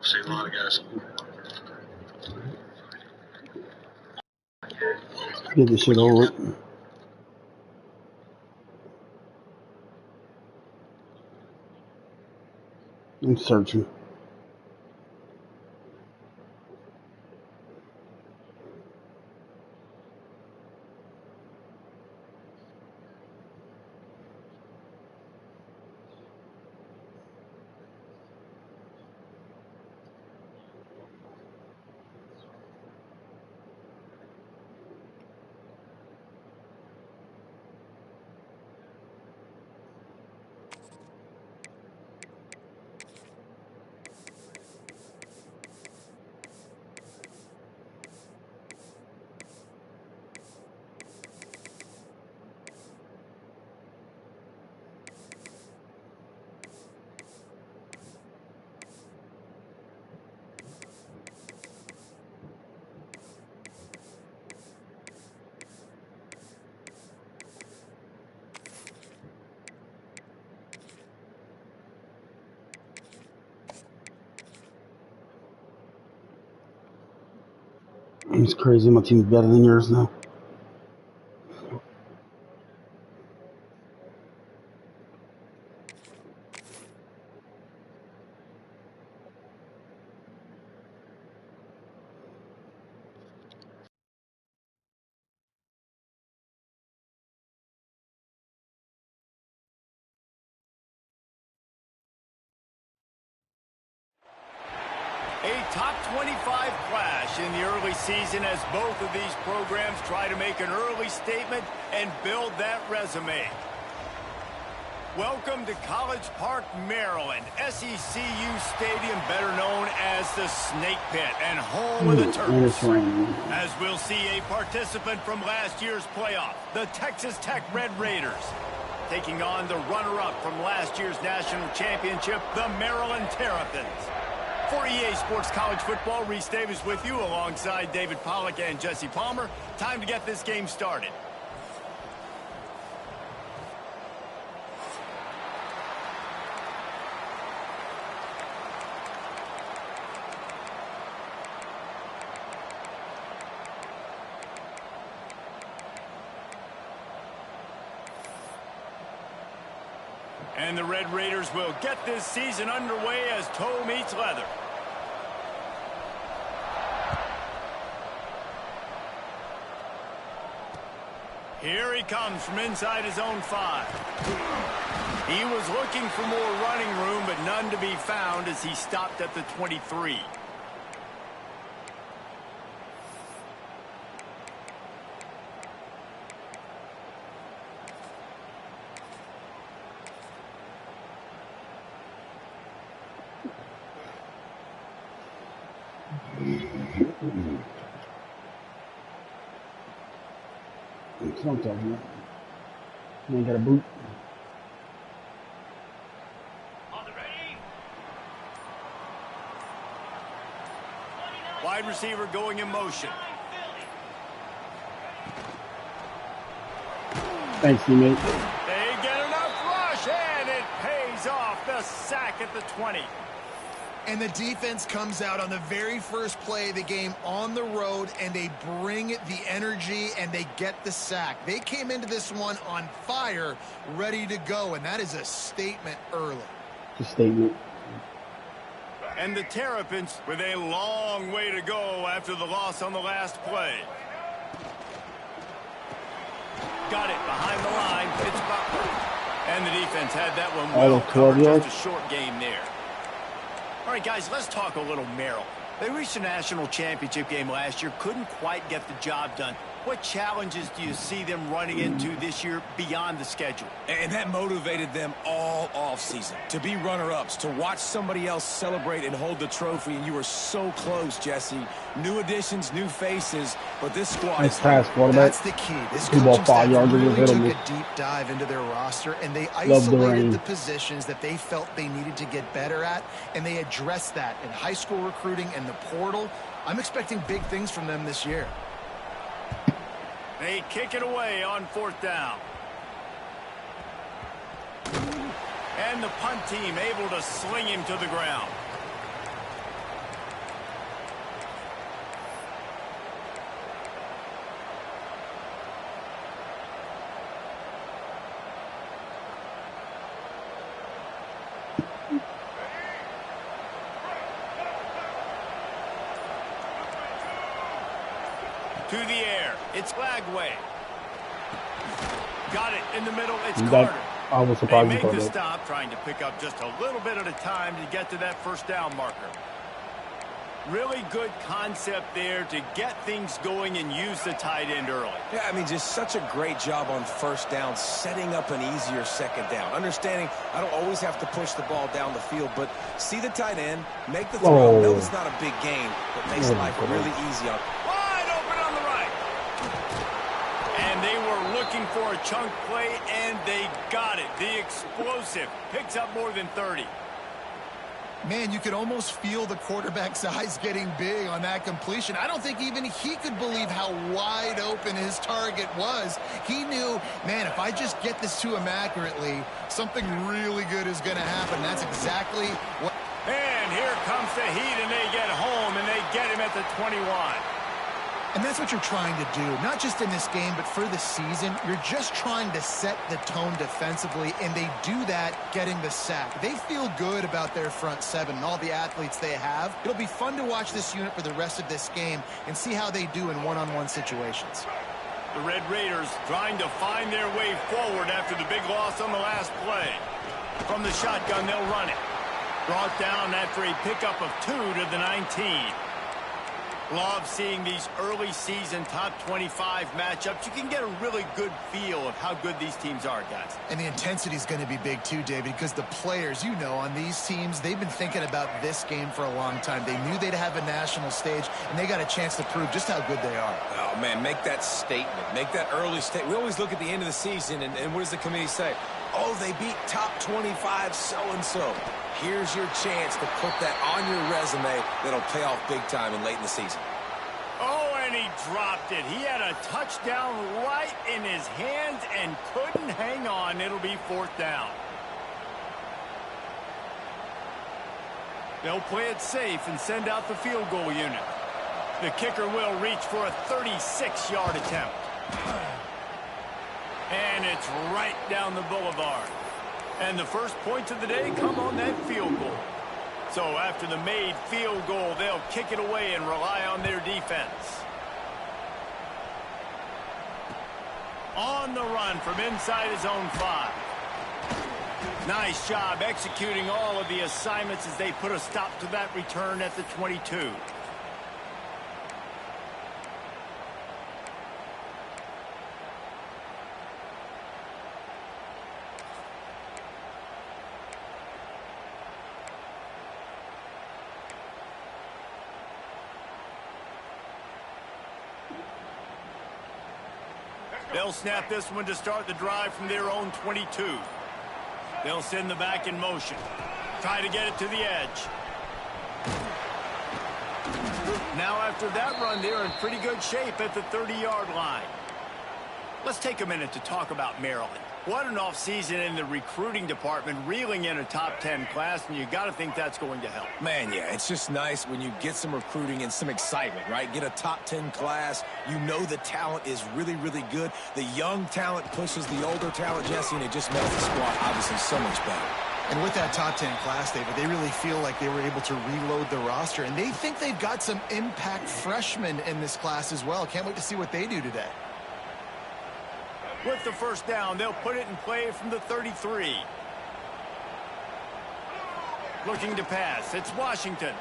See a lot of guys. Get this shit over. I'm searching. It's crazy. My team's better than yours now. A top 25 clash in the early season as both of these programs try to make an early statement and build that resume. Welcome to College Park, Maryland, SECU Stadium, better known as the Snake Pit and home of the Terps. As we'll see a participant from last year's playoff, the Texas Tech Red Raiders, taking on the runner-up from last year's national championship, the Maryland Terrapins. For EA Sports College Football, Reese Davis with you alongside David Pollack and Jesse Palmer. Time to get this game started. And the Red Raiders will get this season underway as toe meets leather. Here he comes from inside his own 5. He was looking for more running room, but none to be found as he stopped at the 23. Something. You ain't got a boot. Wide receiver going in motion. Thanks, teammate. They get enough rush, and it pays off. The sack at the 20. And the defense comes out on the very first play of the game on the road, and they bring the energy, and they get the sack. They came into this one on fire, ready to go, and that is a statement early. It's a statement. And the Terrapins with a long way to go after the loss on the last play. Got it behind the line. It's Butler. And the defense had that one well covered. Just a short game there. All right, guys, let's talk a little Maryland. They reached a national championship game last year, couldn't quite get the job done. What challenges do you see them running into this year beyond the schedule? And that motivated them all offseason. To be runner-ups, to watch somebody else celebrate and hold the trophy, and you were so close, Jesse. New additions, new faces, but this squad is pass, that's the key. This coaching staff really took a deep dive into their roster, and they isolated the positions that they felt they needed to get better at, and they addressed that in high school recruiting and the portal. I'm expecting big things from them this year. They kick it away on 4th down. And the punt team able to sling him to the ground. To the air. It's Lagway. Got it in the middle. It's Carter. I was surprised they make the stop, trying to pick up just a little bit at a time to get to that first down marker. Really good concept there to get things going and use the tight end early. Yeah, I mean, just such a great job on first down, setting up an easier second down. Understanding I don't always have to push the ball down the field, but see the tight end, make the throw. No, it's not a big gain, but makes life really easy on. Wide open on the right. And they were looking for a chunk play, and they got it. The explosive picks up more than 30. Man, you could almost feel the quarterback's eyes getting big on that completion. I don't think even he could believe how wide open his target was. He knew, man, if I just get this to him accurately, something really good is going to happen. That's exactly what... And here comes the heat, and they get home, and they get him at the 21. And that's what you're trying to do, not just in this game, but for the season. You're just trying to set the tone defensively, and they do that getting the sack. They feel good about their front seven and all the athletes they have. It'll be fun to watch this unit for the rest of this game and see how they do in one-on-one situations. The Red Raiders trying to find their way forward after the big loss on the last play. From the shotgun, they'll run it. Brought down after a pickup of 2 to the 19. Love seeing these early season top 25 matchups. You can get a really good feel of how good these teams are, guys. And the intensity is going to be big too, David, because the players, you know, on these teams, they've been thinking about this game for a long time. They knew they'd have a national stage, and they got a chance to prove just how good they are. Oh, man, make that statement. Make that early statement. We always look at the end of the season, and what does the committee say? Oh, they beat top 25 so-and-so. Here's your chance to put that on your resume that'll pay off big time and late in the season. Oh, and he dropped it. He had a touchdown right in his hands and couldn't hang on. It'll be 4th down. They'll play it safe and send out the field goal unit. The kicker will reach for a 36-yard attempt. And it's right down the boulevard. And the first points of the day come on that field goal. So after the made field goal, they'll kick it away and rely on their defense. On the run from inside his own 5. Nice job executing all of the assignments as they put a stop to that return at the 22. They'll snap this one to start the drive from their own 22. They'll send the back in motion. Try to get it to the edge. Now after that run, they're in pretty good shape at the 30-yard line. Let's take a minute to talk about Maryland. What an offseason in the recruiting department, reeling in a top 10 class, and you got to think that's going to help. Man, yeah, it's just nice when you get some recruiting and some excitement, right? Get a top 10 class. You know the talent is really, really good. The young talent pushes the older talent, Jesse, and it just makes the squad obviously so much better. And with that top 10 class, David, they really feel like they were able to reload the roster, and they think they've got some impact freshmen in this class as well. Can't wait to see what they do today. With the first down, they'll put it in play from the 33. Looking to pass. It's Washington.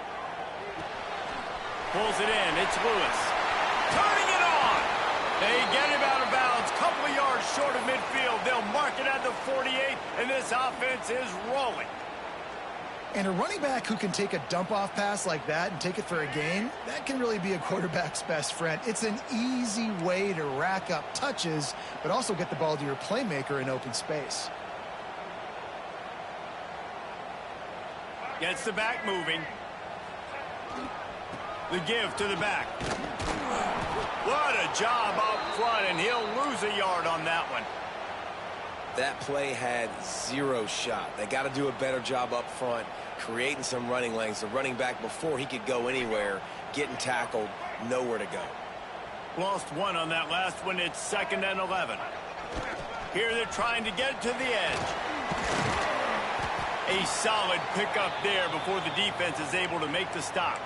Pulls it in. It's Lewis. Turning it on. They get him out of bounds. Couple of yards short of midfield. They'll mark it at the 48, and this offense is rolling. And a running back who can take a dump-off pass like that and take it for a gain, that can really be a quarterback's best friend. It's an easy way to rack up touches, but also get the ball to your playmaker in open space. Gets the back moving. The give to the back. What a job up front, and he'll lose a yard on that one. That play had zero shot. They got to do a better job up front, creating some running lanes. The running back, before he could go anywhere, getting tackled, nowhere to go. Lost one on that last one. It's 2nd and 11. Here they're trying to get to the edge. A solid pickup there before the defense is able to make the stop.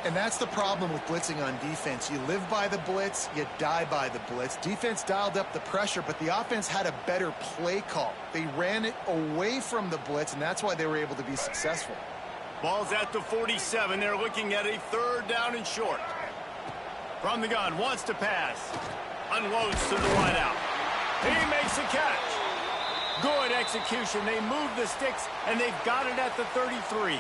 And that's the problem with blitzing on defense. You live by the blitz, you die by the blitz. Defense dialed up the pressure, but the offense had a better play call. They ran it away from the blitz, and that's why they were able to be successful. Ball's at the 47. They're looking at a 3rd down and short. From the gun, wants to pass. Unloads to the wide out. He makes a catch. Good execution. They move the sticks, and they've got it at the 33.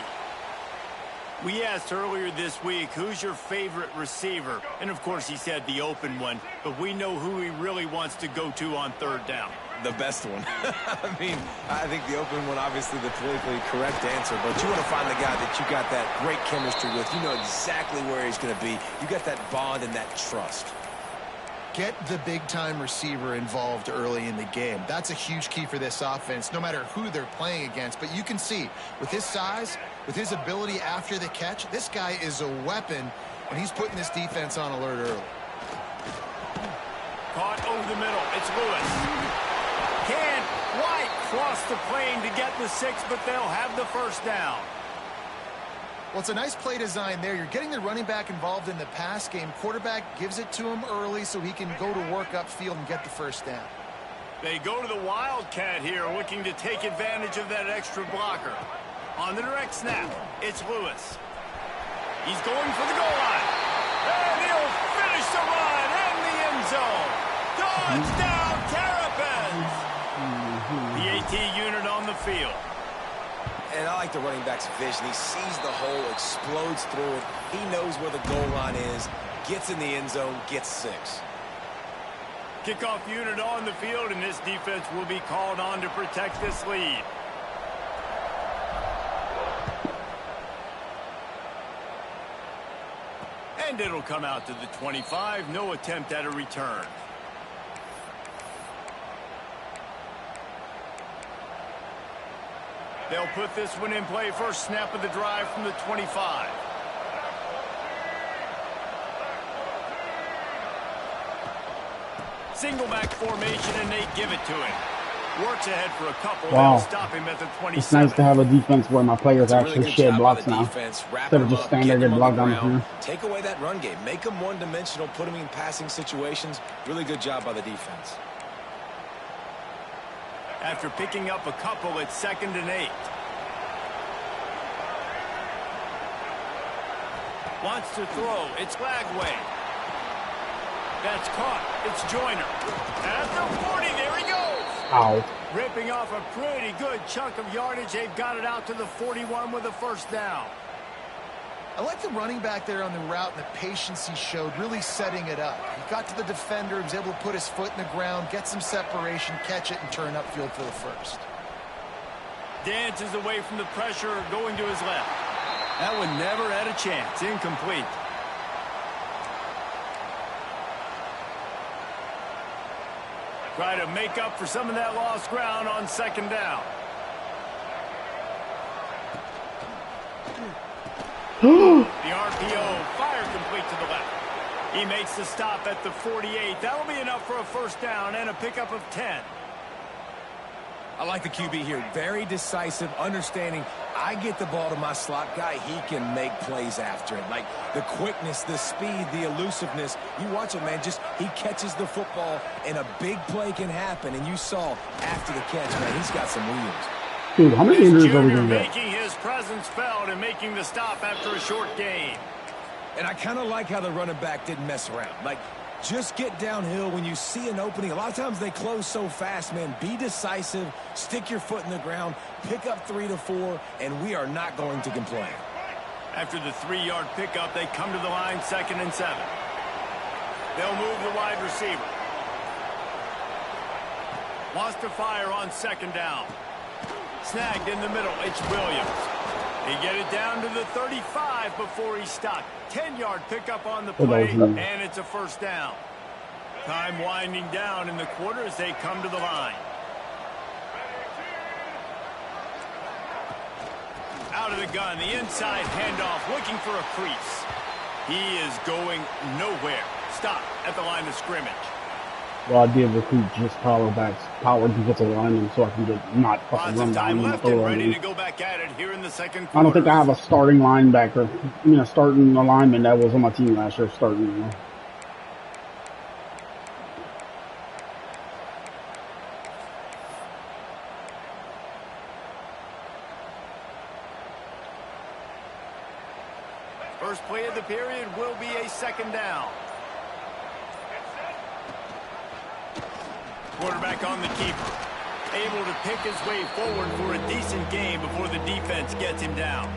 We asked earlier this week, who's your favorite receiver? And, of course, he said the open one. But we know who he really wants to go to on 3rd down. The best one. I mean, I think the open one, obviously the politically correct answer, but you want to find the guy that you got that great chemistry with. You know exactly where he's going to be. You got that bond and that trust. Get the big-time receiver involved early in the game. That's a huge key for this offense, no matter who they're playing against. But you can see, with his size, with his ability after the catch, this guy is a weapon, and he's putting this defense on alert early. Caught over the middle. It's Lewis. Can't quite cross the plane to get the 6, but they'll have the 1st down. Well, it's a nice play design there. You're getting the running back involved in the pass game. Quarterback gives it to him early so he can go to work upfield and get the 1st down. They go to the Wildcat here, looking to take advantage of that extra blocker. On the direct snap, it's Lewis. He's going for the goal line. And he'll finish the run in the end zone. Touchdown, Terrapins! The AT unit on the field. And I like the running back's vision. He sees the hole, explodes through it. He knows where the goal line is, gets in the end zone, gets 6. Kickoff unit on the field, and this defense will be called on to protect this lead. And it'll come out to the 25. No attempt at a return. They'll put this one in play. First snap of the drive from the 25. Single back formation, and they give it to him. Works ahead for a couple. Wow. They'll stop him at the 27. It's nice to have a defense where my players actually shed blocks now. Instead of just standing there blocked on the field. Take away that run game. Make them one-dimensional. Put them in passing situations. Really good job by the defense. After picking up a couple, it's 2nd and 8. Wants to throw. It's Lagway. That's caught. It's Joyner. At the 40, there he goes. Ow. Ripping off a pretty good chunk of yardage. They've got it out to the 41 with a 1st down. I like the running back there on the route and the patience he showed, really setting it up. He got to the defender, he was able to put his foot in the ground, get some separation, catch it, and turn upfield for the 1st. Dances away from the pressure, going to his left. That one never had a chance. Incomplete. Try to make up for some of that lost ground on 2nd down. The RPO, fire complete to the left. He makes the stop at the 48. That'll be enough for a 1st down and a pickup of 10. I like the QB here. Very decisive, understanding I get the ball to my slot guy, he can make plays after it. Like the quickness, the speed, the elusiveness. You watch it, man, just he catches the football and a big play can happen. And you saw after the catch, man, he's got some wheels. Dude, how many injuries are we going to get? Making his presence felt and making the stop after a short gain. And I kind of like how the running back didn't mess around. Like, just get downhill when you see an opening. A lot of times they close so fast, man. Be decisive, stick your foot in the ground, pick up 3 to 4, and we are not going to complain. After the 3-yard pickup, they come to the line 2nd and 7. They'll move the wide receiver. Wants to fire on 2nd down. Snagged in the middle. It's Williams. They get it down to the 35 before he stopped. 10-yard pickup on the play, and it's a 1st down. Time winding down in the quarter as they come to the line. Out of the gun, the inside handoff, looking for a crease. He is going nowhere. Stop at the line of scrimmage. Well, I did recruit just power defensive linemen so I can get not fucking run down in the throw. Ready to go back at it here in the second quarter. I don't think I have a starting linebacker. I mean, a starting lineman that was on my team last year starting. You know. First play of the period will be a second down. Quarterback on the keeper. Able to pick his way forward for a decent game before the defense gets him down.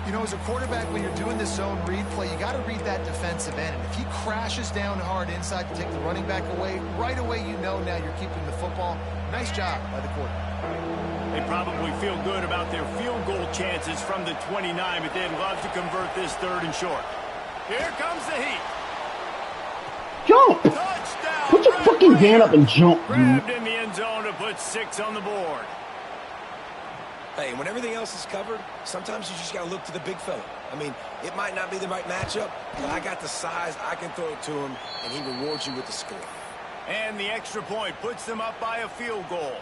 You know, as a quarterback, when you're doing the zone read play, you got to read that defensive end. And if he crashes down hard inside to take the running back away, right away you know now you're keeping the football. Nice job by the quarterback. They probably feel good about their field goal chances from the 29, but they'd love to convert this third and short. Here comes the heat. Jump! Touchdown! Put your fucking hand up and jump, dude. Grabbed in the end zone to put 6 on the board. Hey, when everything else is covered, sometimes you just got to look to the big fella. I mean, it might not be the right matchup, but I got the size, I can throw it to him, and he rewards you with the score. And the extra point puts them up by a field goal.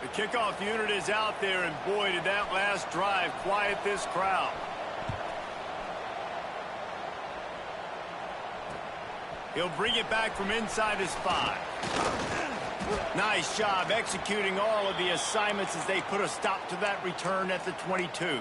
The kickoff unit is out there, and boy, did that last drive quiet this crowd. He'll bring it back from inside his 5. Nice job executing all of the assignments as they put a stop to that return at the 22.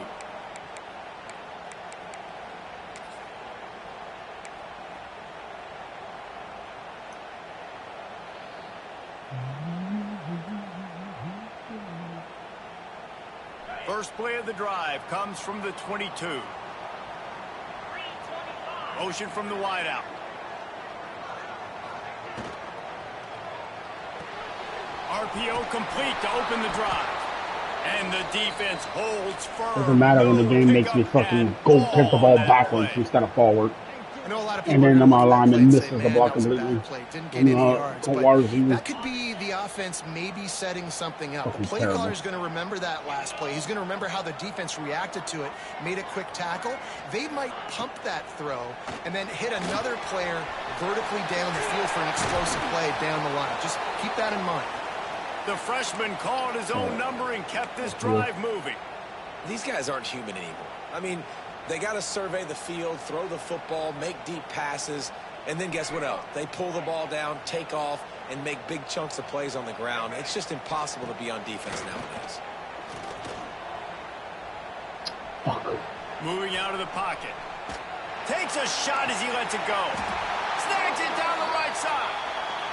First play of the drive comes from the 22. Motion from the wideout. RPO complete to open the drive. And the defense holds firm. Doesn't matter when the game makes me fucking go kick the ball backwards instead of forward. And then my lineman misses the block completely. That could be the offense maybe setting something up. The play caller is going to remember that last play. He's going to remember how the defense reacted to it, made a quick tackle. They might pump that throw and then hit another player vertically down the field for an explosive play down the line. Just keep that in mind. The freshman called his own number and kept this drive moving. These guys aren't human anymore. I mean, they got to survey the field, throw the football, make deep passes, and then guess what else? They pull the ball down, take off, and make big chunks of plays on the ground. It's just impossible to be on defense nowadays. Moving out of the pocket. Takes a shot as he lets it go. Snags it down the right side.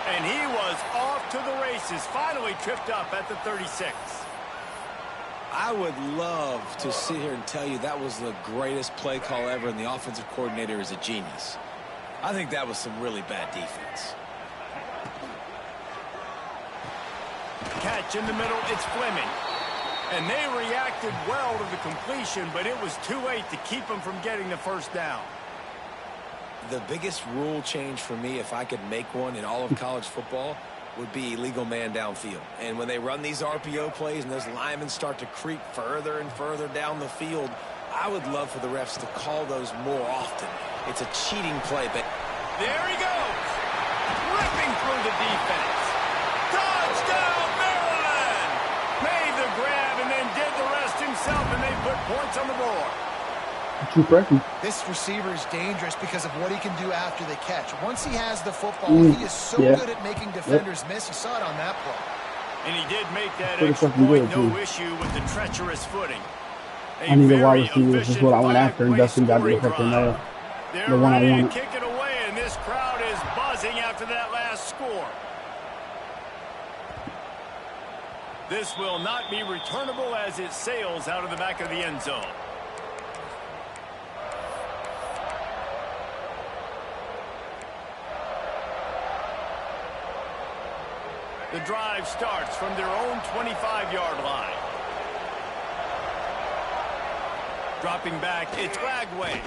And he was off to the races, finally tripped up at the 36. I would love to sit here and tell you that was the greatest play call ever, and the offensive coordinator is a genius. I think that was some really bad defense. Catch in the middle, it's Fleming. And they reacted well to the completion, but it was too late to keep them from getting the first down. The biggest rule change for me, if I could make one in all of college football, would be illegal man downfield. And when they run these RPO plays and those linemen start to creep further and further down the field, I would love for the refs to call those more often. It's a cheating play, but there he goes, ripping through the defense. Touchdown, Maryland! Made the grab and then did the rest himself, and they put points on the board. This receiver is dangerous because of what he can do after the catch. Once he has the football, he is so good at making defenders miss. You saw it on that play. And he did make that extra point, no issue with the treacherous footing. I need a wide receiver. This is what I went after, and Dustin got me fucking there. They're ready to kick it away, and this crowd is buzzing after that last score. This will not be returnable as it sails out of the back of the end zone. The drive starts from their own 25-yard line. Dropping back, it's Lagway.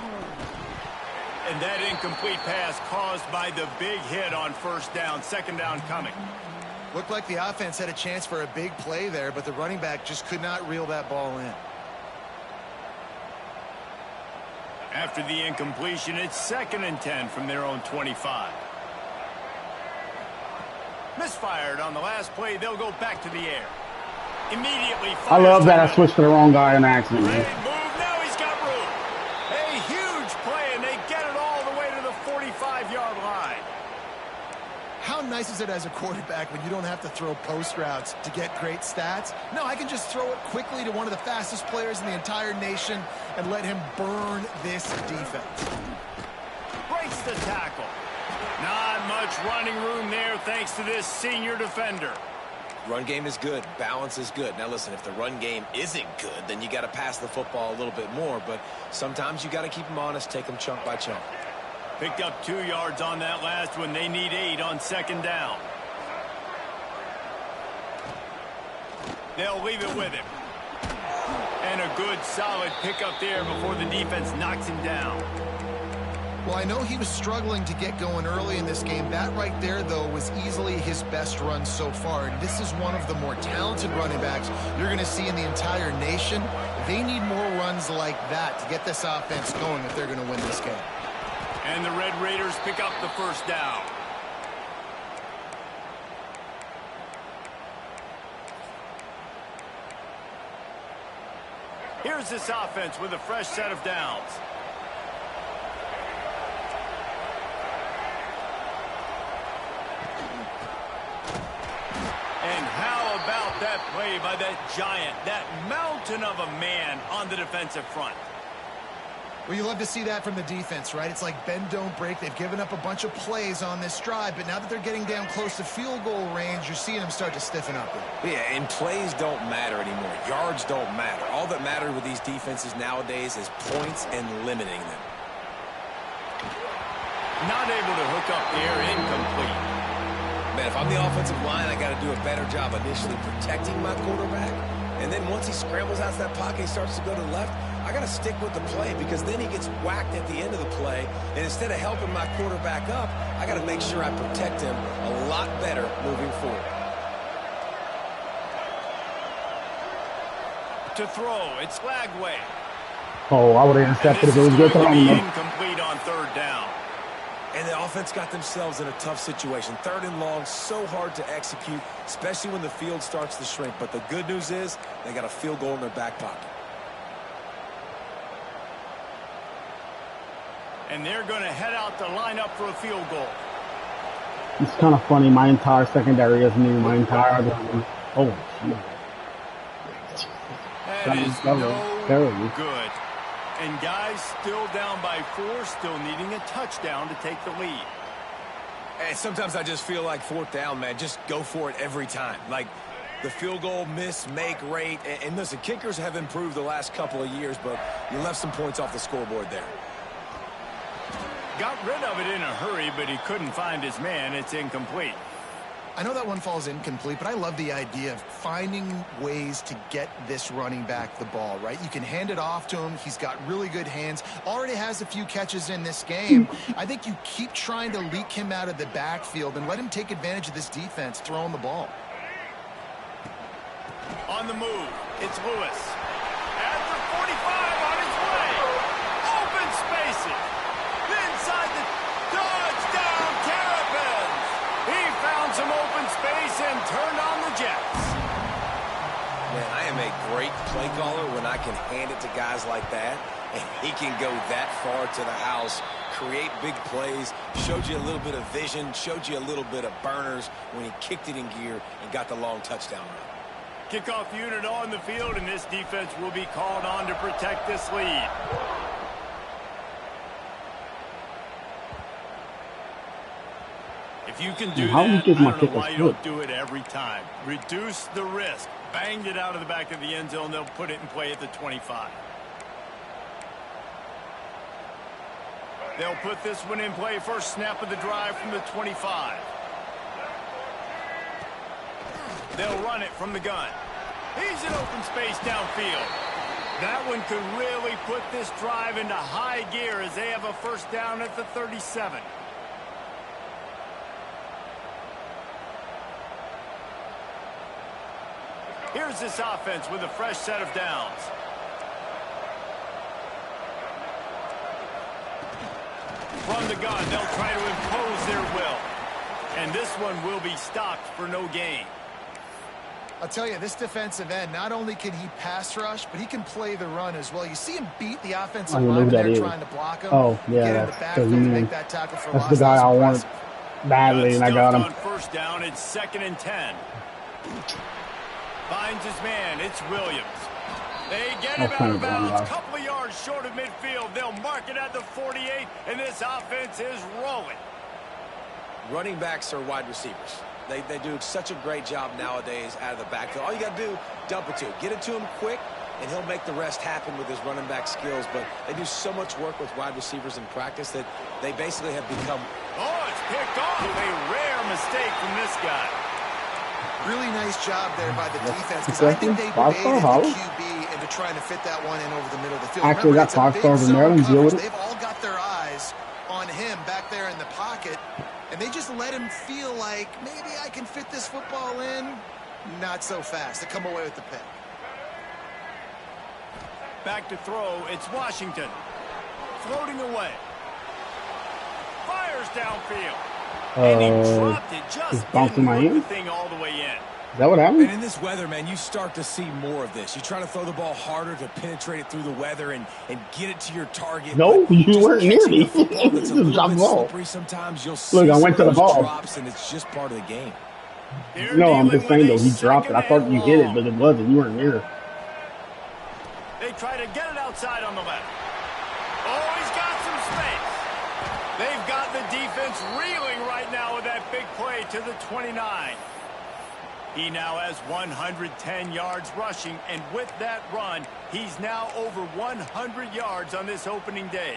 And that incomplete pass caused by the big hit on first down. Second down coming. Looked like the offense had a chance for a big play there, but the running back just could not reel that ball in. After the incompletion, it's 2nd and 10 from their own 25. Misfired on the last play. They'll go back to the air. Immediately. I love that I switched to the wrong guy in accident. Great move. Now he's got room. A huge play, and they get it all the way to the 45-yard line. How nice is it as a quarterback when you don't have to throw post routes to get great stats? No, I can just throw it quickly to one of the fastest players in the entire nation and let him burn this defense. Breaks the tackle. Not much running room there thanks to this senior defender. Run game is good. Balance is good. Now, listen, if the run game isn't good, then you got to pass the football a little bit more. But sometimes you got to keep them honest, take them chunk by chunk. Picked up 2 yards on that last one. They need 8 on second down. They'll leave it with him. And a good, solid pickup there before the defense knocks him down. Well, I know he was struggling to get going early in this game. That right there, though, was easily his best run so far. And this is one of the more talented running backs you're going to see in the entire nation. They need more runs like that to get this offense going if they're going to win this game. And the Red Raiders pick up the first down. Here's this offense with a fresh set of downs. And how about that play by that giant, that mountain of a man on the defensive front? Well, you love to see that from the defense, right? It's like bend, don't break. They've given up a bunch of plays on this drive, but now that they're getting down close to field goal range, you're seeing them start to stiffen up. Yeah, and plays don't matter anymore. Yards don't matter. All that matters with these defenses nowadays is points and limiting them. Not able to hook up there, incomplete. Man, if I'm the offensive line, I got to do a better job initially protecting my quarterback. And then once he scrambles out of that pocket, he starts to go to the left, I got to stick with the play because then he gets whacked at the end of the play. And instead of helping my quarterback up, I got to make sure I protect him a lot better moving forward. To throw, it's Lagway. Oh, I would have intercepted if it was good throwing. Incomplete on third down. And the offense got themselves in a tough situation. 3rd and long, so hard to execute, especially when the field starts to shrink. But the good news is they got a field goal in their back pocket. And they're going to head out to line up for a field goal. It's kind of funny. My entire secondary is new. My entire other one. Oh, that is no good. And guys still down by 4, still needing a touchdown to take the lead. And sometimes I just feel like 4th down, man. Just go for it every time. Like the field goal miss, make rate. And listen, kickers have improved the last couple of years, but you left some points off the scoreboard there. Got rid of it in a hurry, but he couldn't find his man. It's incomplete. I know that one falls incomplete, but I love the idea of finding ways to get this running back the ball, right? You can hand it off to him. He's got really good hands. Already has a few catches in this game. I think you keep trying to leak him out of the backfield and let him take advantage of this defense throwing the ball. On the move, it's Lewis. At the 45 on his way. Open spaces. Inside the touchdown, Terrapins. He found some open space and turned on the Jets. Man, I am a great play caller when I can hand it to guys like that. And he can go that far to the house, create big plays, showed you a little bit of vision, showed you a little bit of burners when he kicked it in gear and got the long touchdown run. Kickoff unit on the field, and this defense will be called on to protect this lead. If you can do that, I don't know why you don't do it every time. Reduce the risk. Banged it out of the back of the end zone. They'll put it in play at the 25. They'll put this one in play. First snap of the drive from the 25. They'll run it from the gun. He's in open space downfield. That one could really put this drive into high gear as they have a first down at the 37. Here's this offense with a fresh set of downs. From the gun, they'll try to impose their will. And this one will be stopped for no gain. I'll tell you, this defensive end, not only can he pass rush, but he can play the run as well. You see him beat the offensive lineman there trying to block him. Oh, yeah, that's the guy I want badly, and I got him. On first down, it's 2nd and 10. Finds his man, it's Williams. They get him out of bounds, a couple of yards short of midfield. They'll mark it at the 48, and this offense is rolling. Running backs are wide receivers. They do such a great job nowadays out of the backfield. All you got to do, dump it to him. Get it to him quick, and he'll make the rest happen with his running back skills. But they do so much work with wide receivers in practice that they basically have become... Oh, it's picked off. A rare mistake from this guy. Really nice job there by the defense, because I think they baited the QB into trying to fit that one in over the middle of the field. Actually, got 5 stars in Maryland. They've all got their eyes on him back there in the pocket, and they just let him feel like, maybe I can fit this football in. Not so fast. They come away with the pick. Back to throw. It's Washington. Floating away. Fires downfield. And he dropped it, just bouncing my ear. Thing all the way in. Is that what happened? And in this weather, man, you start to see more of this. You try to throw the ball harder to penetrate it through the weather and get it to your target. No, you weren't near me. Just dropped the ball. Sometimes you'll see Look, I went to the ball. Drops, and it's just part of the game. No, I'm just saying, though, he dropped it. I thought you hit it, but it wasn't. You weren't near. They try to get it outside on the left. Oh, he's got some space. They've got the defense reeling right now with that big play to the 29. He now has 110 yards rushing, and with that run, he's now over 100 yards on this opening day.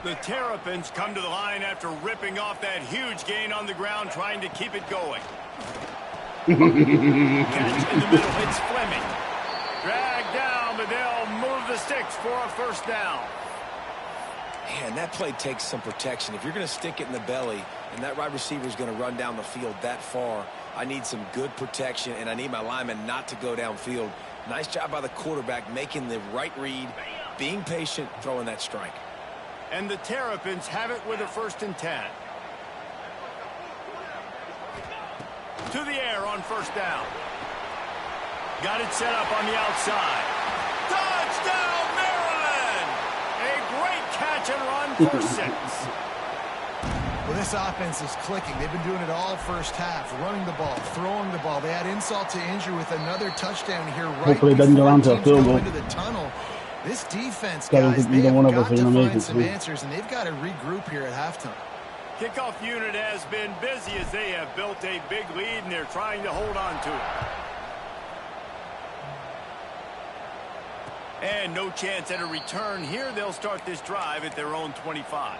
The Terrapins come to the line after ripping off that huge gain on the ground, trying to keep it going. Catch in the middle, it's Fleming. Dragged down, but they'll move the sticks for a first down. Man, that play takes some protection. If you're going to stick it in the belly and that wide receiver is going to run down the field that far, I need some good protection, and I need my lineman not to go downfield. Nice job by the quarterback making the right read, being patient, throwing that strike. And the Terrapins have it with a 1st and 10. To the air on first down. Got it set up on the outside. Touchdown, Maryland! A great catch and run for 6. Well, this offense is clicking. They've been doing it all first half, running the ball, throwing the ball. They add insult to injury with another touchdown here right Hopefully it doesn't go down to a field goal. Into the tunnel. This defense, guys, they have got to find some answers, and they've got to regroup here at halftime. Kickoff unit has been busy as they have built a big lead, and they're trying to hold on to it. And no chance at a return here. They'll start this drive at their own 25.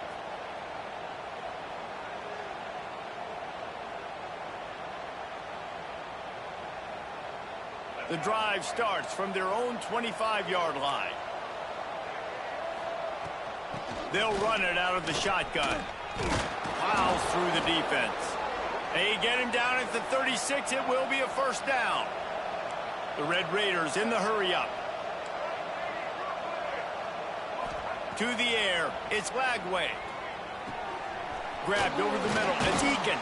The drive starts from their own 25-yard line. They'll run it out of the shotgun. Plows through the defense. They get him down at the 36. It will be a first down. The Red Raiders in the hurry-up. To the air. It's Lagway. Grabbed over the middle. It's Eakin.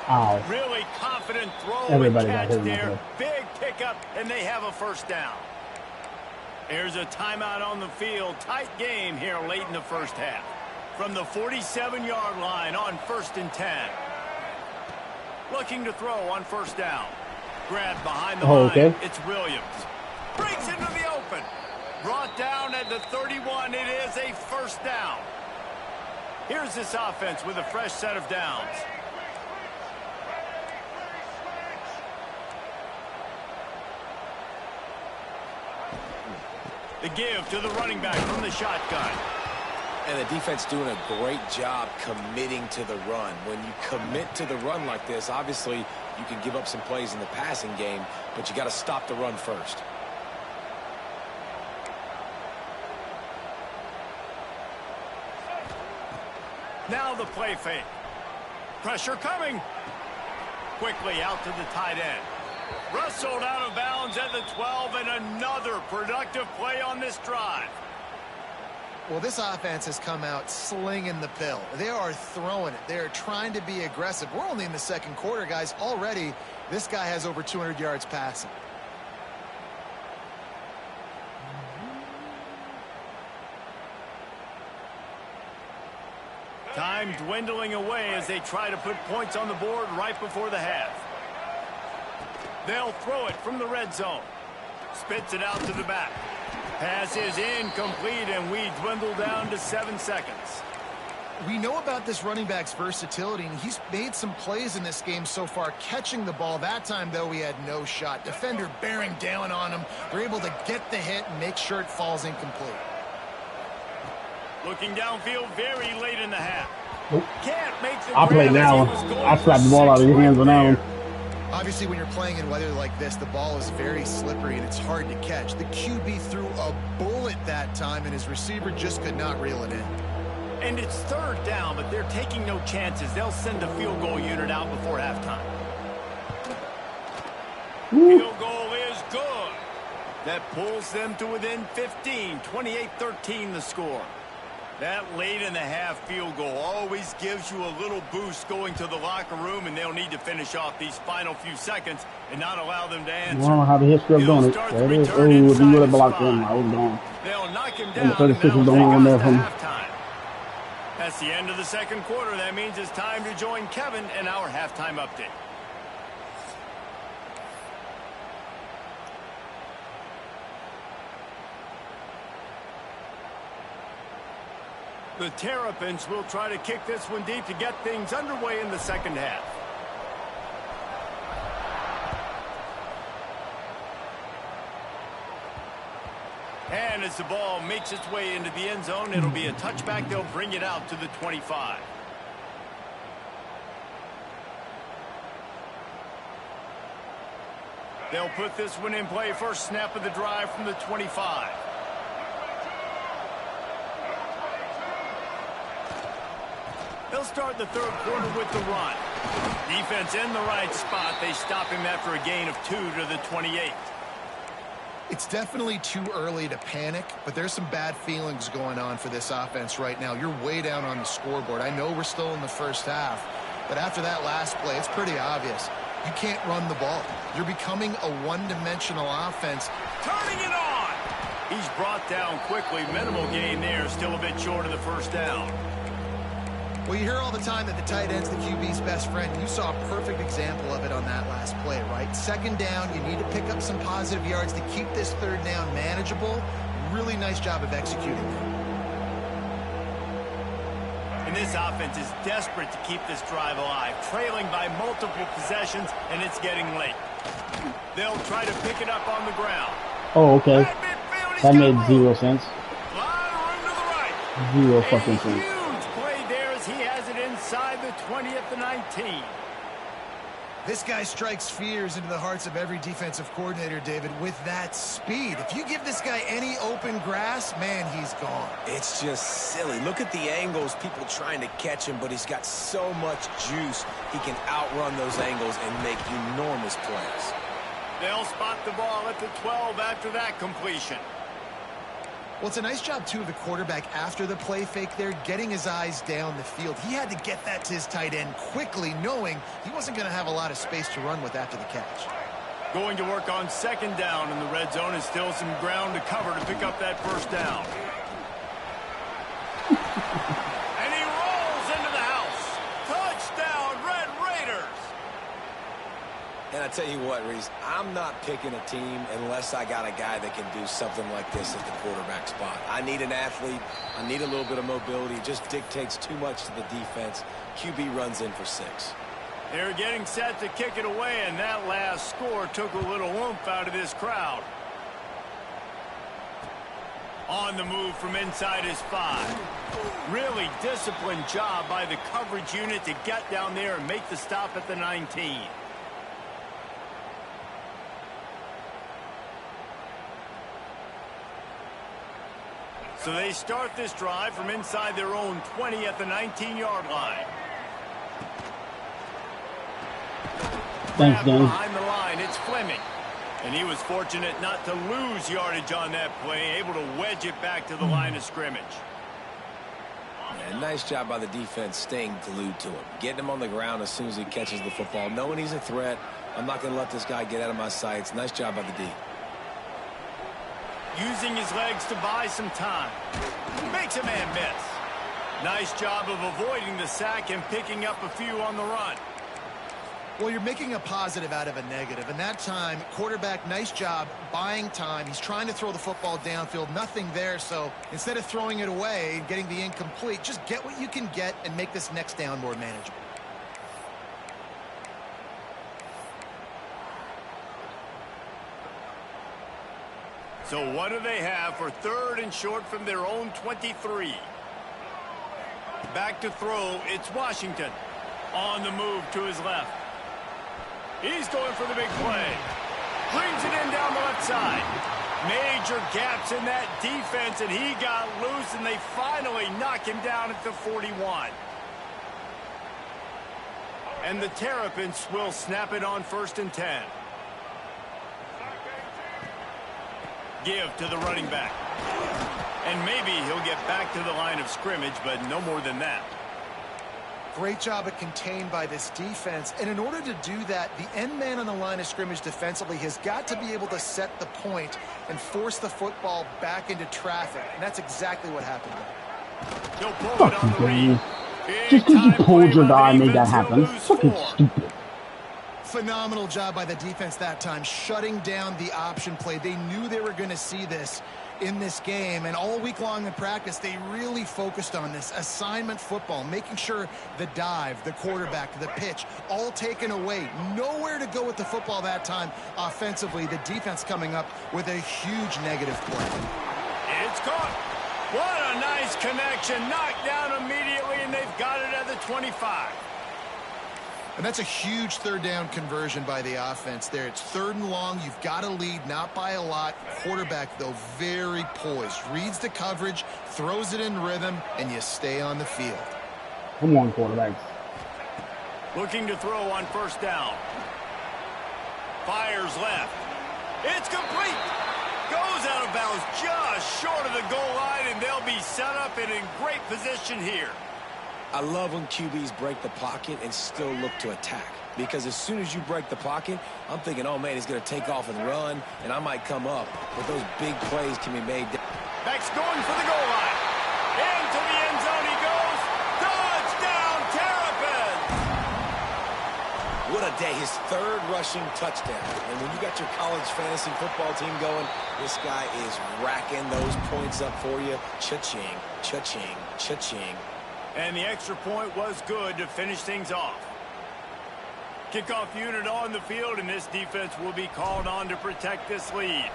Ow. Really confident throw. Everybody and got catch hit. there. Big pickup, and they have a first down. There's a timeout on the field. Tight game here late in the first half. From the 47-yard line on 1st and 10. Looking to throw on first down. Grabbed behind the line. Okay. It's Williams. Breaks into the open. Brought down at the 31. It is a first down. Here's this offense with a fresh set of downs. The give to the running back from the shotgun. And the defense doing a great job committing to the run. When you commit to the run like this, obviously you can give up some plays in the passing game, but you got to stop the run first. Now the play fake. Pressure coming. Quickly out to the tight end. Wrestled out of bounds at the 12, and another productive play on this drive. Well, this offense has come out slinging the pill. They are throwing it. They are trying to be aggressive. We're only in the second quarter, guys. Already, this guy has over 200 yards passing. Time dwindling away as they try to put points on the board right before the half. They'll throw it from the red zone. Spits it out to the back. Pass is incomplete, and we dwindle down to 7 seconds. We know about this running back's versatility, and he's made some plays in this game so far, catching the ball. That time, though, he had no shot. Defender bearing down on him. They're able to get the hit and make sure it falls incomplete. Looking downfield very late in the half. Nope. Can't make the I'll play now. I slap the ball out of your hands on that one. Obviously, when you're playing in weather like this, the ball is very slippery and it's hard to catch. The QB threw a bullet that time, and his receiver just could not reel it in. And it's third down, but they're taking no chances. They'll send the field goal unit out before halftime. Field goal is good. That pulls them to within 15, 28-13 the score. That late in the half field goal always gives you a little boost going to the locker room, and they'll need to finish off these final few seconds and not allow them to answer. I don't have a history of doing it. There it is. Oh, you would have blocked him. I was gone. They'll knock him And down, the 36 is the one there from. halftime. That's the end of the second quarter. That means it's time to join Kevin in our halftime update. The Terrapins will try to kick this one deep to get things underway in the second half. And as the ball makes its way into the end zone, it'll be a touchback. They'll bring it out to the 25. They'll put this one in play. First snap of the drive from the 25. They'll start the third quarter with the run. Defense in the right spot. They stop him after a gain of 2 to the 28. It's definitely too early to panic, but there's some bad feelings going on for this offense right now. You're way down on the scoreboard. I know we're still in the first half, but after that last play, it's pretty obvious. You can't run the ball. You're becoming a one-dimensional offense. Turning it on! He's brought down quickly. Minimal gain there. Still a bit short of the first down. Well, you hear all the time that the tight end's the QB's best friend. You saw a perfect example of it on that last play, right? Second down, you need to pick up some positive yards to keep this third down manageable. Really nice job of executing that. And this offense is desperate to keep this drive alive, trailing by multiple possessions, and it's getting late. They'll try to pick it up on the ground. Oh, okay. That made zero sense. Right. Zero fucking sense. He has it inside the 20 at the 19. This guy strikes fears into the hearts of every defensive coordinator, David, with that speed. If you give this guy any open grass, man, he's gone. It's just silly. Look at the angles, people trying to catch him, but he's got so much juice. He can outrun those angles and make enormous plays. They'll spot the ball at the 12 after that completion. Well, it's a nice job, too, of the quarterback after the play fake there, getting his eyes down the field. He had to get that to his tight end quickly, knowing he wasn't going to have a lot of space to run with after the catch. Going to work on second down in the red zone, and still some ground to cover to pick up that first down. And he rolls into the house. Touchdown, Red Raiders. And I tell you what, Reese, I'm not picking a team unless I got a guy that can do something like this at the quarterback spot. I need an athlete. I need a little bit of mobility. It just dictates too much to the defense. QB runs in for 6. They're getting set to kick it away, and that last score took a little oomph out of this crowd. On the move from inside his 5. Really disciplined job by the coverage unit to get down there and make the stop at the 19. So they start this drive from inside their own 20 at the 19-yard line. Thanks, Dan. Behind the line, it's Fleming. And he was fortunate not to lose yardage on that play, able to wedge it back to the line of scrimmage. And nice job by the defense staying glued to him. Getting him on the ground as soon as he catches the football. Knowing he's a threat, I'm not going to let this guy get out of my sights. Nice job by the D. Using his legs to buy some time. Makes a man miss. Nice job of avoiding the sack and picking up a few on the run. Well, you're making a positive out of a negative. And that time, quarterback, nice job buying time. He's trying to throw the football downfield. Nothing there. So instead of throwing it away and getting the incomplete, just get what you can get and make this next down more manageable. So what do they have for 3rd and short from their own 23? Back to throw, it's Washington. On the move to his left. He's going for the big play. Brings it in down the left side. Major gaps in that defense, and he got loose, and they finally knock him down at the 41. And the Terrapins will snap it on 1st and 10. Give to the running back. And maybe he'll get back to the line of scrimmage, but no more than that. Great job at contained by this defense. And in order to do that, the end man on the line of scrimmage defensively has got to be able to set the point and force the football back into traffic. And that's exactly what happened there. He'll pull it on the read. Just because you told your guy made that happen. Fucking stupid. Phenomenal job by the defense that time, shutting down the option play. They knew they were going to see this in this game, and all week long in practice, they really focused on this assignment football, making sure the dive, the quarterback, the pitch, all taken away. Nowhere to go with the football that time offensively. The defense coming up with a huge negative play. It's caught. What a nice connection. Knocked down immediately, and they've got it at the 25. And that's a huge 3rd down conversion by the offense there. It's 3rd and long. You've got to lead, not by a lot. Quarterback, though, very poised. Reads the coverage, throws it in rhythm, and you stay on the field. Come on, quarterbacks. Looking to throw on 1st down. Fires left. It's complete. Goes out of bounds just short of the goal line, and they'll be set up and in great position here. I love when QBs break the pocket and still look to attack. Because as soon as you break the pocket, I'm thinking, oh, man, he's going to take off and run, and I might come up. But those big plays can be made. Beck's going for the goal line. Into the end zone he goes. Touchdown, Terrapins! What a day. His 3rd rushing touchdown. And when you got your college fantasy football team going, this guy is racking those points up for you. Cha-ching, cha-ching, cha-ching. And the extra point was good to finish things off. Kickoff unit on the field, and this defense will be called on to protect this lead.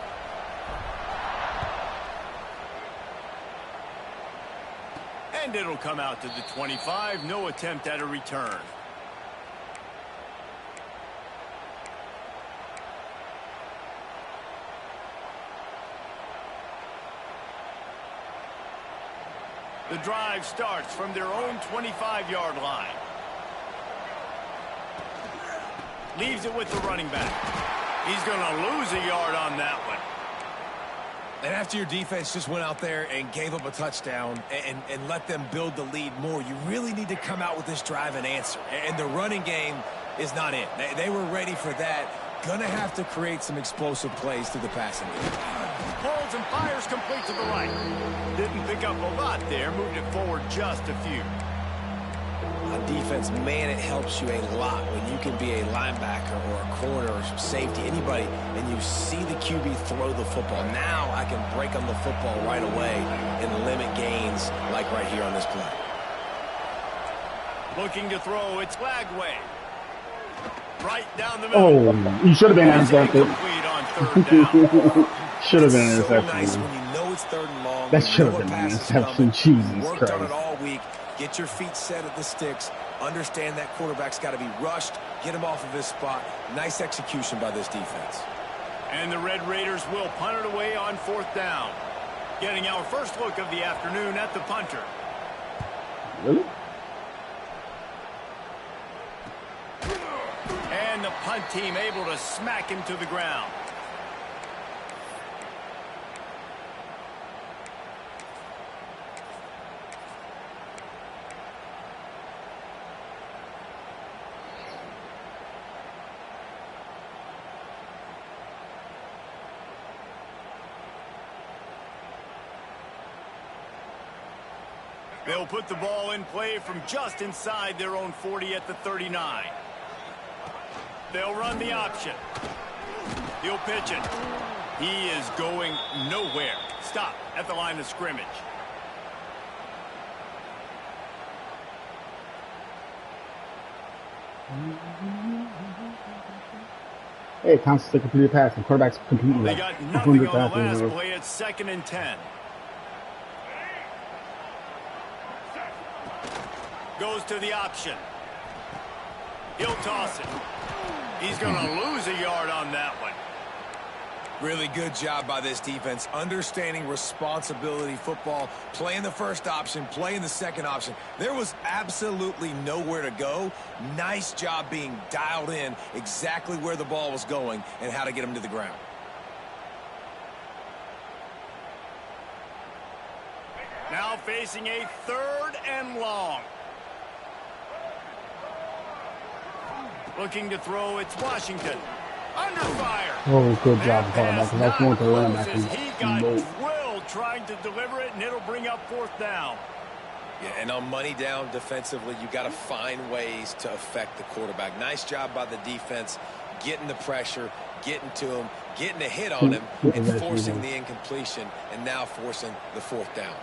And it'll come out to the 25. No attempt at a return. The drive starts from their own 25-yard line. Leaves it with the running back. He's going to lose a yard on that one. And after your defense just went out there and gave up a touchdown and let them build the lead more, you really need to come out with this drive and answer. And the running game is not it. They were ready for that. Gonna have to create some explosive plays through the passing game. Pulls and fires complete to the right. Didn't pick up a lot there. Moved it forward just a few. On defense, man, it helps you a lot when you can be a linebacker or a corner or safety, anybody, and you see the QB throw the football. Now I can break on the football right away and limit gains like right here on this play. Looking to throw, it's Lagway. Right down the middle. Oh, you should have been intercepted. Should have been intercepted. So nice when you know it's 3rd and long. That should have been an interception. Jesus Worked Christ. on it all week. Get your feet set at the sticks. Understand that quarterback's got to be rushed. Get him off of his spot. Nice execution by this defense. And the Red Raiders will punt it away on 4th down. Getting our first look of the afternoon at the punter. Really? And the punt team able to smack him to the ground. They'll put the ball in play from just inside their own 40 at the 39. They'll run the option. He'll pitch it. He is going nowhere. Stop at the line of scrimmage. Hey, it counts as a completed pass. The quarterback's completely They got nothing on the last play. It's 2nd and 10. Goes to the option. He'll toss it. He's going to lose a yard on that one. Really good job by this defense, understanding responsibility football, playing the first option, playing the second option. There was absolutely nowhere to go. Nice job being dialed in exactly where the ball was going and how to get him to the ground. Now facing a 3rd and long. Looking to throw, it's Washington. Under fire. Oh, good job, quarterback. Because I want to run that thing. He got drilled trying to deliver it, and it'll bring up 4th down. Yeah, and on money down defensively, you got to find ways to affect the quarterback. Nice job by the defense, getting the pressure, getting to him, getting a hit on him, and forcing the incompletion, and now forcing the 4th down.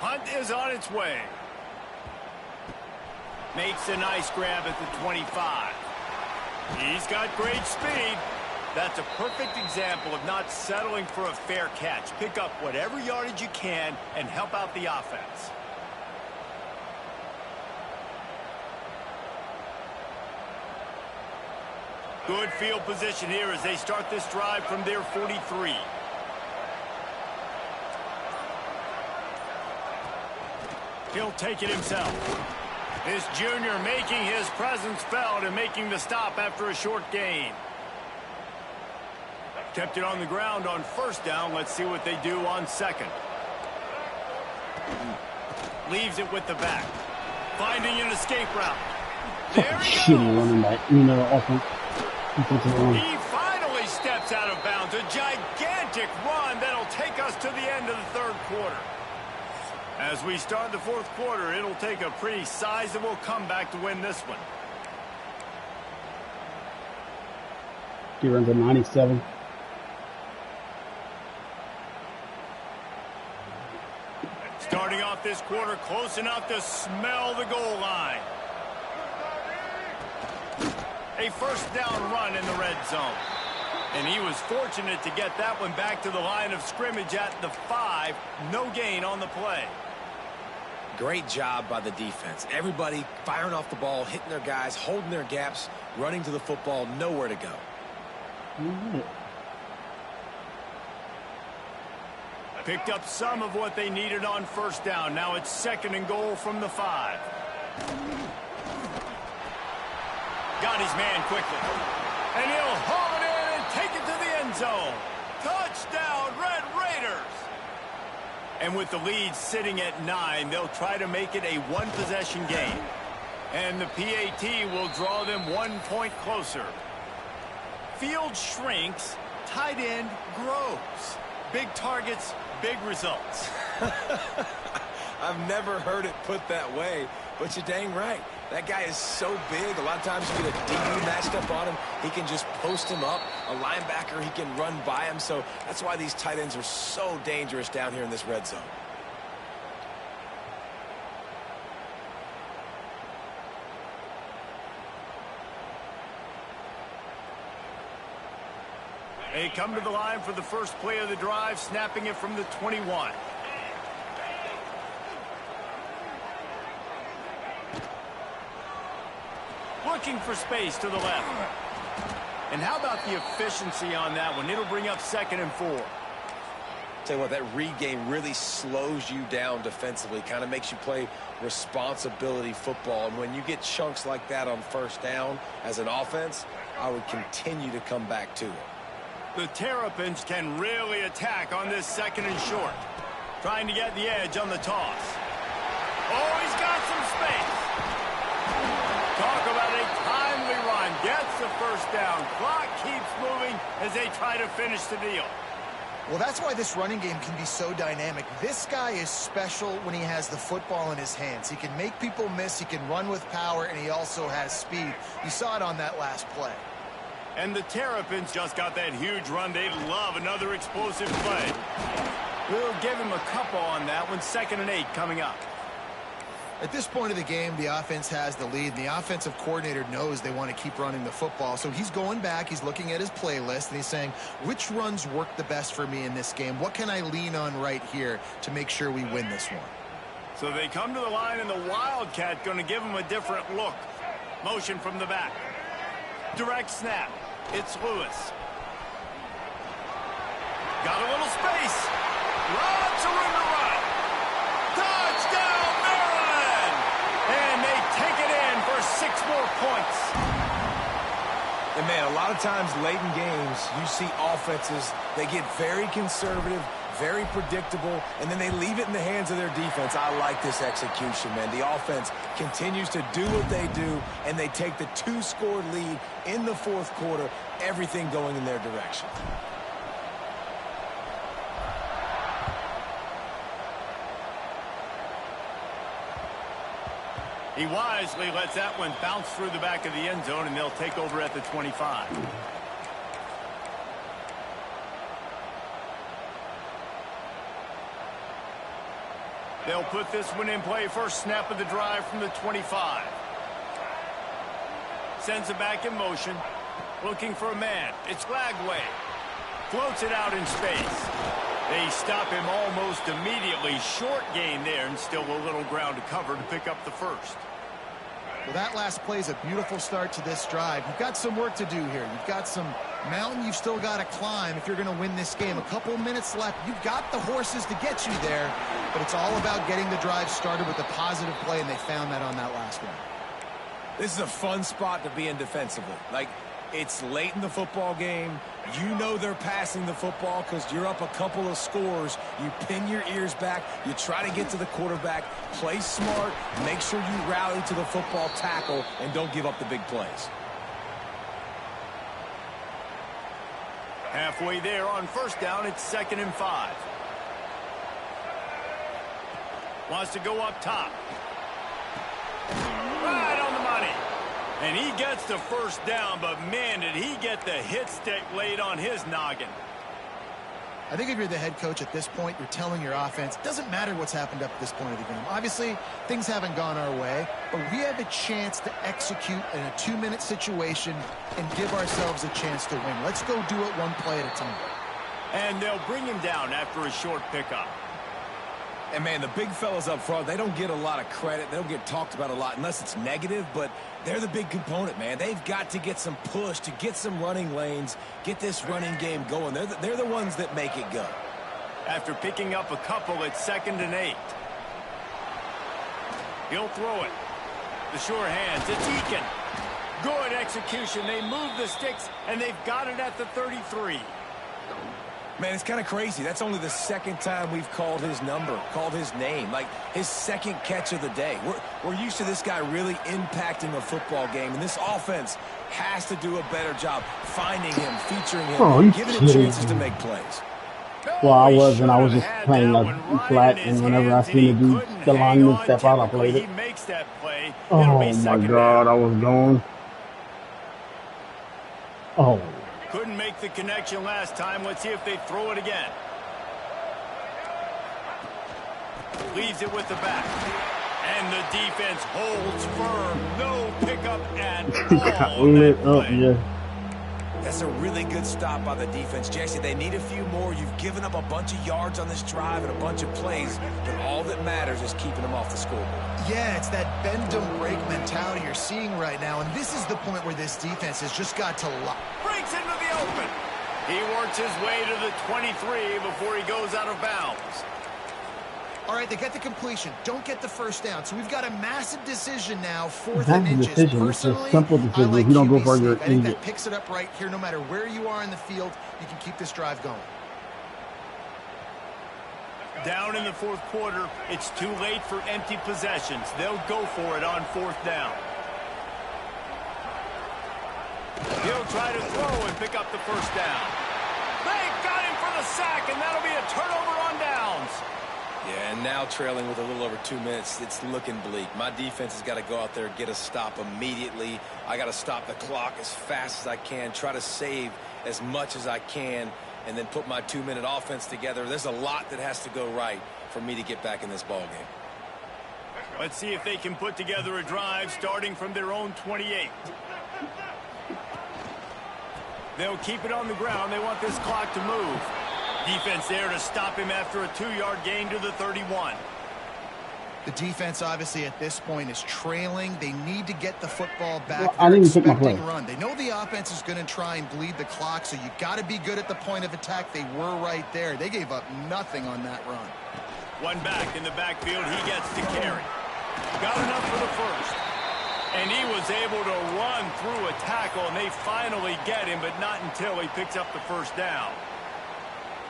Hunt is on its way. Makes a nice grab at the 25. He's got great speed. That's a perfect example of not settling for a fair catch. Pick up whatever yardage you can and help out the offense. Good field position here as they start this drive from their 43. He'll take it himself. This junior making his presence felt and making the stop after a short gain. Kept it on the ground on 1st down. Let's see what they do on 2nd. Leaves it with the back. Finding an escape route. There he goes. Shitty running back. Offense. He finally steps out of bounds. A gigantic run that'll take us to the end of the 3rd quarter. As we start the 4th quarter, it'll take a pretty sizable comeback to win this one. He runs a 97. Starting off this quarter close enough to smell the goal line. A 1st down run in the red zone. And he was fortunate to get that one back to the line of scrimmage at the 5. No gain on the play. Great job by the defense. Everybody firing off the ball, hitting their guys, holding their gaps, running to the football, nowhere to go. Picked up some of what they needed on 1st down. Now it's 2nd and goal from the 5. Got his man quickly. And he'll haul it in and take it to the end zone. Touchdown, Red Raiders! And with the lead sitting at 9, they'll try to make it a 1-possession game. And the PAT will draw them 1 point closer. Field shrinks, tight end grows. Big targets, big results. I've never heard it put that way, but you're dang right. That guy is so big. A lot of times you get a DB matched up on him. He can just post him up. A linebacker, he can run by him. So that's why these tight ends are so dangerous down here in this red zone. They come to the line for the first play of the drive, snapping it from the 21. Looking for space to the left. And how about the efficiency on that one? It'll bring up 2nd and 4. Tell you what, that read game really slows you down defensively, kind of makes you play responsibility football. And when you get chunks like that on 1st down as an offense, I would continue to come back to it. The Terrapins can really attack on this 2nd and short. Trying to get the edge on the toss. Oh, he's got some space. Talk about a timely run. Gets the 1st down. Clock keeps moving. as they try to finish the deal. Well, that's why this running game can be so dynamic. This guy is special when he has the football in his hands. He can make people miss, he can run with power, and he also has speed. You saw it on that last play. And the Terrapins just got that huge run. They love another explosive play. We'll give him a couple on that one. 2nd and 8 coming up. At this point of the game, the offense has the lead. The offensive coordinator knows they want to keep running the football. So he's going back, he's looking at his playlist, and he's saying, which runs work the best for me in this game? What can I lean on right here to make sure we win this one? So they come to the line, and the Wildcat going to give them a different look. Motion from the back. Direct snap. It's Lewis. Got a little space. Lots of room to run. Touchdown, Maryland! And they take it in for 6 more points. And, man, a lot of times late in games, you see offenses, they get very conservative, very predictable, and then they leave it in the hands of their defense. I like this execution, man. The offense continues to do what they do, and they take the 2-score lead in the 4th quarter, everything going in their direction. He wisely lets that one bounce through the back of the end zone, and they'll take over at the 25. They'll put this one in play. First snap of the drive from the 25. Sends it back in motion. Looking for a man. It's Lagway. Floats it out in space. They stop him almost immediately. Short gain there, and still a little ground to cover to pick up the first. Well, that last play is a beautiful start to this drive. You've got some work to do here. You've got some mountain you've still got to climb if you're going to win this game. A couple minutes left. You've got the horses to get you there, but it's all about getting the drive started with a positive play, and they found that on that last one. This is a fun spot to be in defensively. Like, it's late in the football game. You know they're passing the football because you're up a couple of scores. You pin your ears back. You try to get to the quarterback. Play smart. Make sure you rally to the football tackle and don't give up the big plays. Halfway there on first down, it's 2nd and 5. Wants to go up top. Right on the money. And he gets the first down, but man, did he get the hit stick laid on his noggin. I think if you're the head coach at this point, you're telling your offense, it doesn't matter what's happened up to this point of the game. Obviously, things haven't gone our way, but we have a chance to execute in a 2-minute situation and give ourselves a chance to win. Let's go do it one play at a time. And they'll bring him down after a short pickup. And, man, the big fellas up front, they don't get a lot of credit. They don't get talked about a lot unless it's negative, but they're the big component, man. They've got to get some push, to get some running lanes, get this running game going. They're the ones that make it go. After picking up a couple, it's 2nd and 8. He'll throw it. The sure hands. It's Eakin. Good execution. They move the sticks, and they've got it at the 33. Man, it's kind of crazy. That's only the 2nd time we've called his number, called his name, like his 2nd catch of the day. We're used to this guy really impacting a football game, and this offense has to do a better job finding him, featuring him, giving him chances to make plays. Well, I was just playing flat, and whenever I seen the lineman step out, I played it. Oh my God, I was going. Oh. Couldn't make the connection last time. Let's see if they throw it again. Leaves it with the back. And the defense holds firm. No pickup at all. Lit up, yeah. That's a really good stop by the defense. Jesse, they need a few more. You've given up a bunch of yards on this drive and a bunch of plays, but all that matters is keeping them off the scoreboard. Yeah, it's that bend don't break mentality you're seeing right now, and this is the point where this defense has just got to lock. Breaks into the open. He works his way to the 23 before he goes out of bounds. All right, they get the completion. Don't get the first down. So we've got a massive decision now, 4th and inches. Personally, it's a simple decision. I like you don't go for your I think that picks it up right here. No matter where you are in the field, you can keep this drive going. Down in the 4th quarter, it's too late for empty possessions. They'll go for it on 4th down. He'll He'll try to throw and pick up the first down. They got him for the sack, and that'll be a turnover on downs. Yeah, and now trailing with a little over 2 minutes, it's looking bleak. My defense has got to go out there and get a stop immediately. I got to stop the clock as fast as I can, try to save as much as I can, and then put my 2-minute offense together. There's a lot that has to go right for me to get back in this ball game. Let's see if they can put together a drive starting from their own 28. They'll keep it on the ground. They want this clock to move. Defense there to stop him after a 2-yard gain to the 31. The defense, obviously, at this point is trailing. They need to get the football back. I didn't take my play. Run. They know the offense is going to try and bleed the clock, so you got to be good at the point of attack. They were right there. They gave up nothing on that run. One back in the backfield. He gets to carry. Got enough for the first. And he was able to run through a tackle, and they finally get him, but not until he picks up the first down.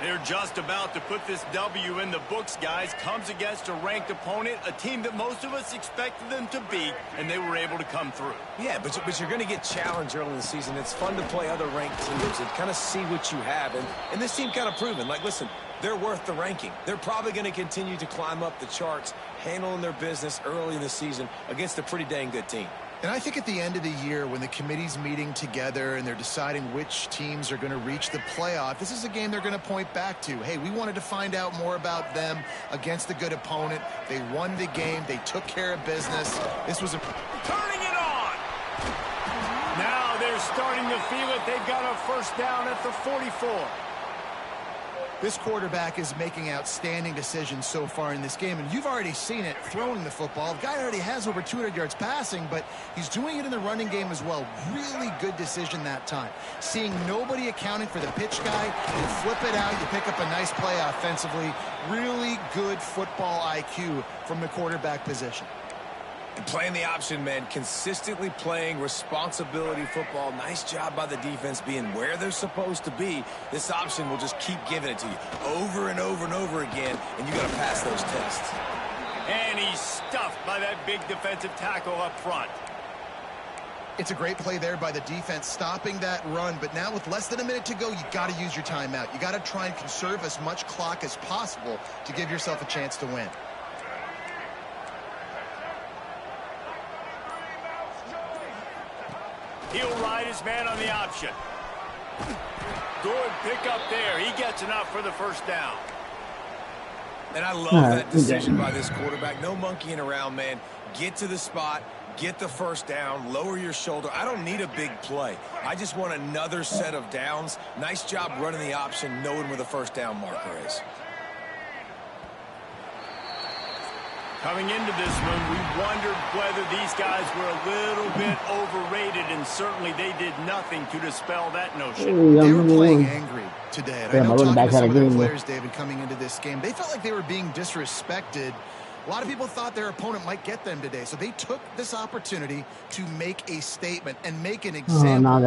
They're just about to put this W in the books, guys. Comes against a ranked opponent, a team that most of us expected them to beat, and they were able to come through. Yeah, but you're going to get challenged early in the season. It's fun to play other ranked teams and kind of see what you have. And this team kind of proven, like, listen, they're worth the ranking. They're probably going to continue to climb up the charts, handling their business early in the season against a pretty dang good team. And I think at the end of the year, when the committee's meeting together and they're deciding which teams are going to reach the playoff, this is a game they're going to point back to. Hey, we wanted to find out more about them against a good opponent. They won the game. They took care of business. This was a... Turning it on! Now they're starting to feel it. They've got a first down at the 44. This quarterback is making outstanding decisions so far in this game, and you've already seen it throwing the football. The guy already has over 200 yards passing, but he's doing it in the running game as well. Really good decision that time. Seeing nobody accounting for the pitch guy, you flip it out, you pick up a nice play offensively. Really good football IQ from the quarterback position. And playing the option, man, consistently playing responsibility football. Nice job by the defense being where they're supposed to be. This option will just keep giving it to you over and over and over again, and you got to pass those tests. And he's stuffed by that big defensive tackle up front. It's a great play there by the defense, stopping that run. But now with less than a minute to go, you got to use your timeout. You got to try and conserve as much clock as possible to give yourself a chance to win. He'll ride his man on the option. Good pickup there. He gets enough for the first down. And I love that decision by this quarterback. No monkeying around, man. Get to the spot, get the first down, lower your shoulder. I don't need a big play. I just want another set of downs. Nice job running the option, knowing where the first down marker is. Coming into this one, we wondered whether these guys were a little bit overrated, and certainly they did nothing to dispel that notion. They were playing angry today. And I know talking to some of the players, David, coming into this game, they felt like they were being disrespected. A lot of people thought their opponent might get them today, so they took this opportunity to make a statement and make an example.